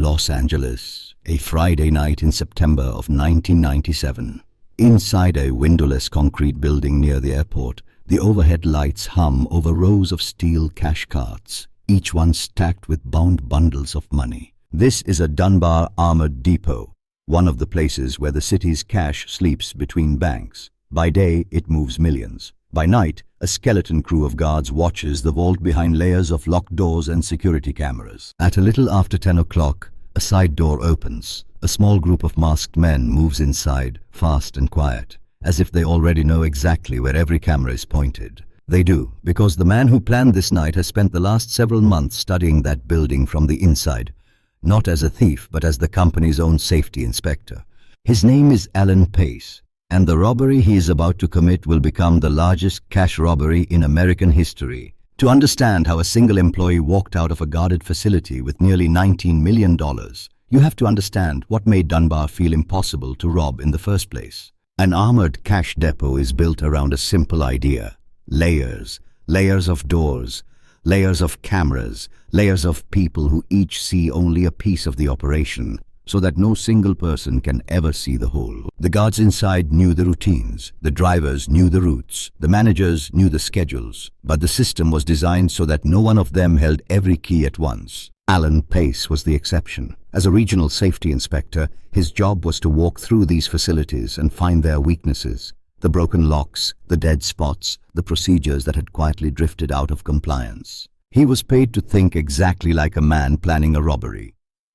Los Angeles, a Friday night in September of 1997. Inside a windowless concrete building near the airport, the overhead lights hum over rows of steel cash carts, each one stacked with bound bundles of money. This is a Dunbar armored depot, one of the places where the city's cash sleeps between banks. By day, it moves millions. By night, a skeleton crew of guards watches the vault behind layers of locked doors and security cameras. At a little after 10 o'clock, a side door opens. A small group of masked men moves inside, fast and quiet, as if they already know exactly where every camera is pointed. They do, because the man who planned this night has spent the last several months studying that building from the inside, not as a thief, but as the company's own safety inspector. His name is Alan Pace, and the robbery he is about to commit will become the largest cash robbery in American history. To understand how a single employee walked out of a guarded facility with nearly $19 million, you have to understand what made Dunbar feel impossible to rob in the first place. An armored cash depot is built around a simple idea. Layers, layers of doors, layers of cameras, layers of people who each see only a piece of the operation, so that no single person can ever see the whole. The guards inside knew the routines, the drivers knew the routes, the managers knew the schedules, but the system was designed so that no one of them held every key at once. Alan Pace was the exception. As a regional safety inspector, his job was to walk through these facilities and find their weaknesses, the broken locks, the dead spots, the procedures that had quietly drifted out of compliance. He was paid to think exactly like a man planning a robbery.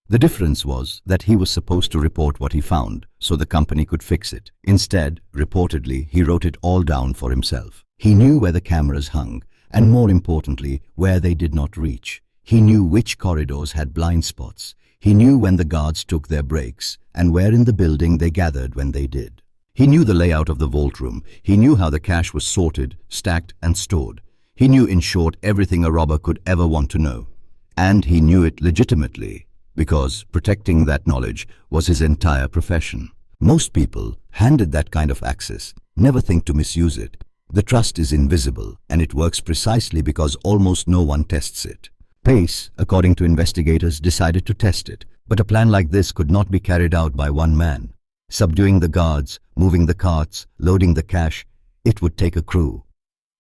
The difference was that he was supposed to report what he found so the company could fix it. Instead, reportedly, he wrote it all down for himself. He knew where the cameras hung, and more importantly, where they did not reach. He knew which corridors had blind spots. He knew when the guards took their breaks and where in the building they gathered when they did. He knew the layout of the vault room. He knew how the cash was sorted, stacked, and stored. He knew, in short, everything a robber could ever want to know. And he knew it legitimately, because protecting that knowledge was his entire profession. Most people, handed that kind of access, never think to misuse it. The trust is invisible, and it works precisely because almost no one tests it. Pace, according to investigators, decided to test it, but a plan like this could not be carried out by one man. Subduing the guards, moving the carts, loading the cash, it would take a crew.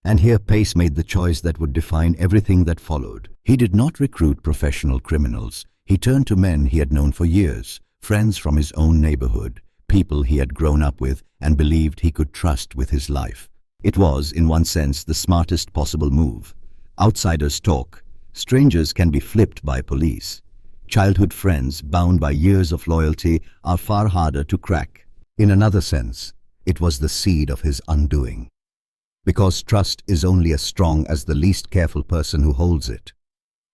And here Pace made the choice that would define everything that followed. He did not recruit professional criminals. He turned to men he had known for years, friends from his own neighborhood, people he had grown up with and believed he could trust with his life. It was, in one sense, the smartest possible move. Outsiders talk. Strangers can be flipped by police. Childhood friends, bound by years of loyalty, are far harder to crack. In another sense, it was the seed of his undoing. Because trust is only as strong as the least careful person who holds it.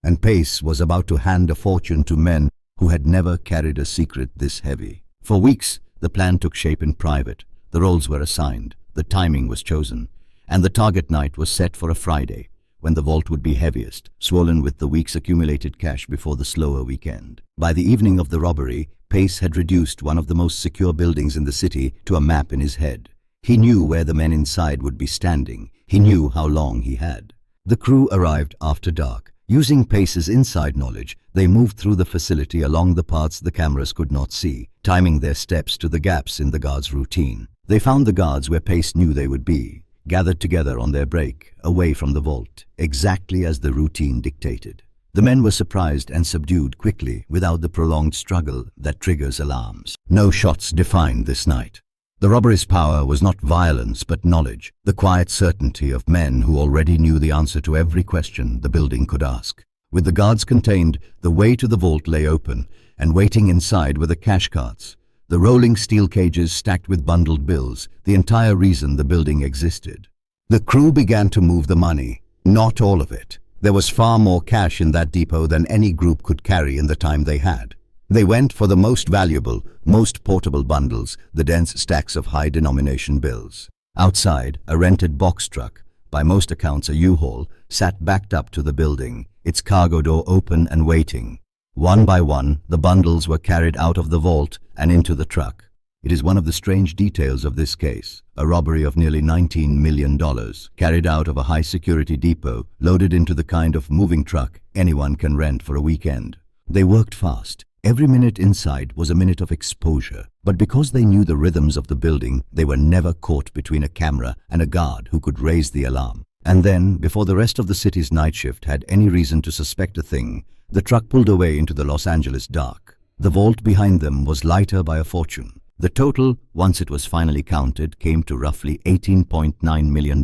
And Pace was about to hand a fortune to men who had never carried a secret this heavy. For weeks, the plan took shape in private. The roles were assigned, the timing was chosen, and the target night was set for a Friday, when the vault would be heaviest, swollen with the week's accumulated cash before the slower weekend. By the evening of the robbery, Pace had reduced one of the most secure buildings in the city to a map in his head. He knew where the men inside would be standing. He knew how long he had. The crew arrived after dark. Using Pace's inside knowledge, they moved through the facility along the paths the cameras could not see, timing their steps to the gaps in the guards' routine. They found the guards where Pace knew they would be, gathered together on their break, away from the vault, exactly as the routine dictated. The men were surprised and subdued quickly without the prolonged struggle that triggers alarms. No shots defined this night. The robbery's power was not violence but knowledge, the quiet certainty of men who already knew the answer to every question the building could ask. With the guards contained, the way to the vault lay open, and waiting inside were the cash carts, the rolling steel cages stacked with bundled bills, the entire reason the building existed. The crew began to move the money, not all of it. There was far more cash in that depot than any group could carry in the time they had. They went for the most valuable, most portable bundles, the dense stacks of high-denomination bills. Outside, a rented box truck, by most accounts a U-Haul, sat backed up to the building, its cargo door open and waiting. One by one, the bundles were carried out of the vault and into the truck. It is one of the strange details of this case, a robbery of nearly $19 million, carried out of a high-security depot, loaded into the kind of moving truck anyone can rent for a weekend. They worked fast. Every minute inside was a minute of exposure, but because they knew the rhythms of the building, they were never caught between a camera and a guard who could raise the alarm. And then, before the rest of the city's night shift had any reason to suspect a thing, the truck pulled away into the Los Angeles dark. The vault behind them was lighter by a fortune. The total, once it was finally counted, came to roughly $18.9 million.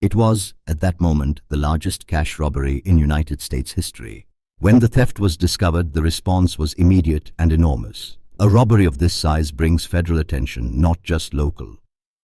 It was, at that moment, the largest cash robbery in United States history. When the theft was discovered, the response was immediate and enormous. A robbery of this size brings federal attention, not just local.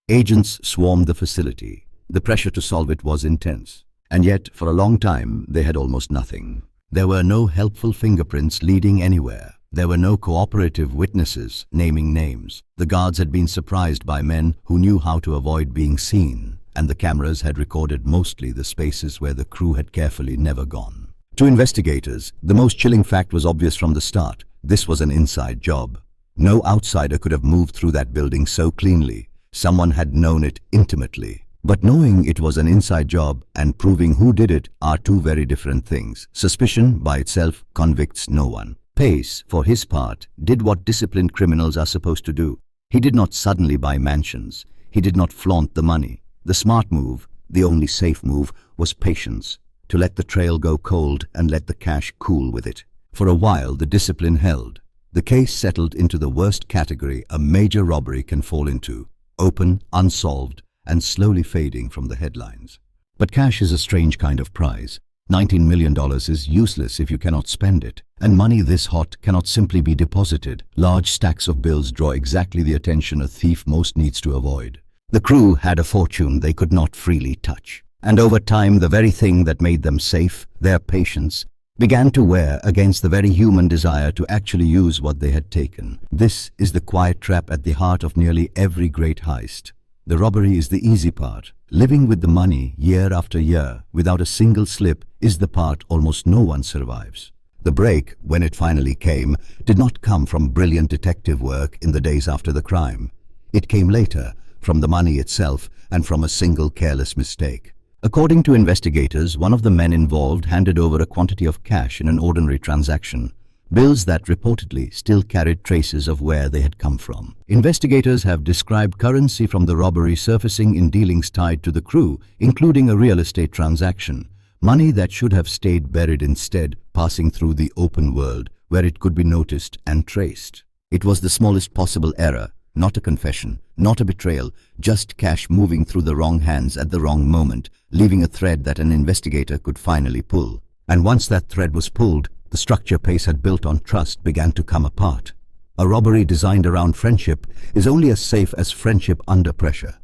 Agents swarmed the facility. The pressure to solve it was intense. And yet, for a long time, they had almost nothing. There were no helpful fingerprints leading anywhere. There were no cooperative witnesses naming names. The guards had been surprised by men who knew how to avoid being seen, and the cameras had recorded mostly the spaces where the crew had carefully never gone. To investigators, the most chilling fact was obvious from the start. This was an inside job. No outsider could have moved through that building so cleanly. Someone had known it intimately. But knowing it was an inside job and proving who did it are two very different things. Suspicion by itself convicts no one. Pace, for his part, did what disciplined criminals are supposed to do. He did not suddenly buy mansions. He did not flaunt the money. The smart move, the only safe move, was patience. To let the trail go cold and let the cash cool with it. For a while, the discipline held. The case settled into the worst category a major robbery can fall into: open, unsolved, and slowly fading from the headlines. But cash is a strange kind of prize. $19 million is useless if you cannot spend it, and money this hot cannot simply be deposited. Large stacks of bills draw exactly the attention a thief most needs to avoid. The crew had a fortune they could not freely touch. And over time, the very thing that made them safe, their patience, began to wear against the very human desire to actually use what they had taken. This is the quiet trap at the heart of nearly every great heist. The robbery is the easy part. Living with the money year after year without a single slip is the part almost no one survives. The break, when it finally came, did not come from brilliant detective work in the days after the crime. It came later, from the money itself and from a single careless mistake. According to investigators, one of the men involved handed over a quantity of cash in an ordinary transaction, bills that reportedly still carried traces of where they had come from. Investigators have described currency from the robbery surfacing in dealings tied to the crew, including a real estate transaction. Money that should have stayed buried instead, passing through the open world, where it could be noticed and traced. It was the smallest possible error. Not a confession, not a betrayal, just cash moving through the wrong hands at the wrong moment, leaving a thread that an investigator could finally pull. And once that thread was pulled, the structure Pace had built on trust began to come apart. A robbery designed around friendship is only as safe as friendship under pressure.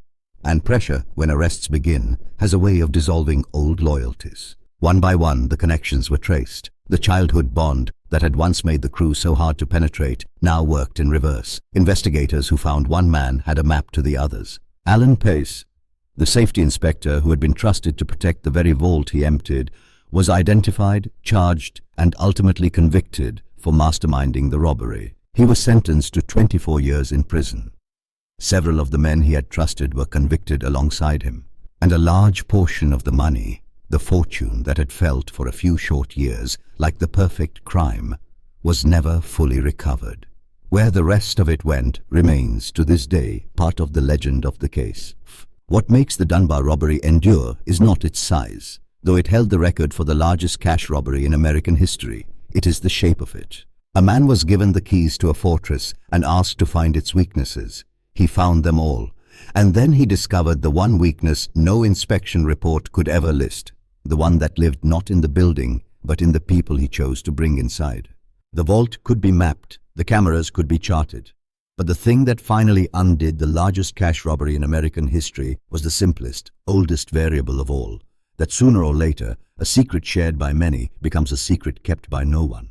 And pressure, when arrests begin, has a way of dissolving old loyalties. One by one, the connections were traced. The childhood bond that had once made the crew so hard to penetrate now worked in reverse. Investigators who found one man had a map to the others. Alan Pace, the safety inspector who had been trusted to protect the very vault he emptied, was identified, charged, and ultimately convicted for masterminding the robbery. He was sentenced to 24 years in prison. Several of the men he had trusted were convicted alongside him, and a large portion of the money, the fortune that had felt for a few short years like the perfect crime, was never fully recovered. Where the rest of it went remains, to this day, part of the legend of the case. What makes the Dunbar robbery endure is not its size. Though it held the record for the largest cash robbery in American history, it is the shape of it. A man was given the keys to a fortress and asked to find its weaknesses. He found them all, and then he discovered the one weakness no inspection report could ever list. The one that lived not in the building, but in the people he chose to bring inside. The vault could be mapped, the cameras could be charted. But the thing that finally undid the largest cash robbery in American history was the simplest, oldest variable of all, that sooner or later, a secret shared by many becomes a secret kept by no one.